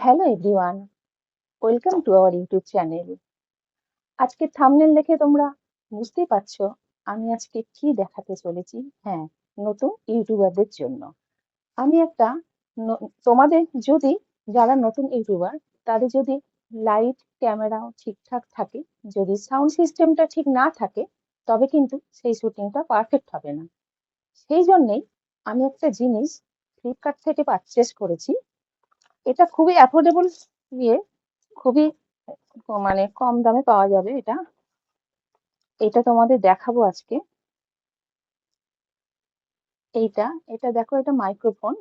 Hello everyone, welcome to our YouTube channel. আজকে thumbnail দেখে তোমরা বুঝতেই পারছো আমি আজকে কি দেখাতে চলেছি। হ্যাঁ, নতুন ইউটিউবারদের জন্য আমি একটা তোমাদের যদি যারা নতুন ইউটিউবার তাদের যদি লাইট ক্যামেরাও ঠিকঠাক থাকে, যদি সাউন্ড সিস্টেমটা ঠিক না থাকে, তবে কিন্তু সেই শুটিংটা পারফেক্ট হবে না। সেই জন্যেই আমি একটা জিনিস ফ্লিপকার্ট থেকে পারচেস করেছি। এটা খুবই অ্যাফোর্ডেবল ইয়ে, খুবই মানে কম দামে পাওয়া যাবে এটা। এটা তোমাদের দেখাবো আজকে। এইটা এটা দেখো, এটা মাইক্রোফোন,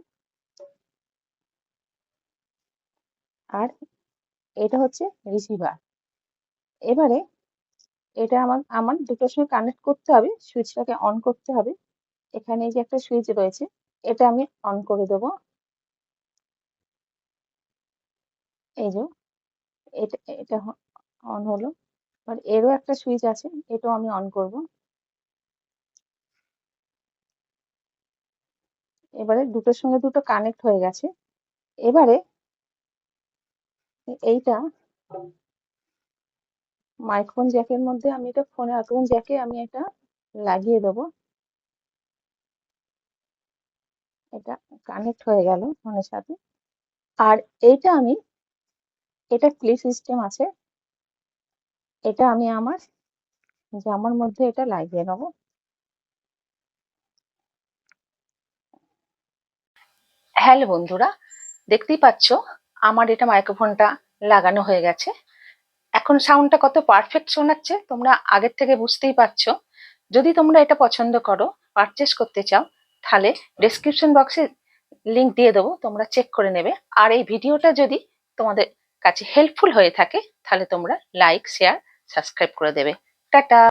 আর এটা হচ্ছে রিসিভার। এবারে এটা আমার আমার দুটোর সঙ্গে কানেক্ট করতে হবে, সুইচটাকে অন করতে হবে। এখানে এই যে একটা সুইচ রয়েছে, এটা আমি অন করে দেবো। এই যে এটা এটা অন হলো। আর এরও একটা সুইচ আছে, এটাও আমি অন করব। এবারে দুটোর সঙ্গে দুটো কানেক্ট হয়ে গেছে। এবারে এইটা মাইক্রোফোন জ্যাকের মধ্যে আমি এটা ফোনে মাইক্রোফোন জ্যাকে আমি এটা লাগিয়ে দেবো। এটা কানেক্ট হয়ে গেল ফোনের সাথে। আর এইটা আমি, এটা ক্লিপ সিস্টেম আছে, এটা আমি আমার জামার মধ্যে এটা লাগিয়ে নেবো। হ্যালো বন্ধুরা, দেখতেই পাচ্ছ আমার এটা মাইক্রোফোনটা লাগানো হয়ে গেছে। এখন সাউন্ডটা কত পারফেক্ট শোনাচ্ছে তোমরা আগের থেকে বুঝতেই পারছো। যদি তোমরা এটা পছন্দ করো, পারচেস করতে চাও, তাহলে ডেসক্রিপশন বক্সে লিংক দিয়ে দেবো, তোমরা চেক করে নেবে। আর এই ভিডিওটা যদি তোমাদের কাছে হেল্পফুল হয়ে থাকে, তাহলে তোমরা লাইক, শেয়ার, সাবস্ক্রাইব করে দেবে। টাটা।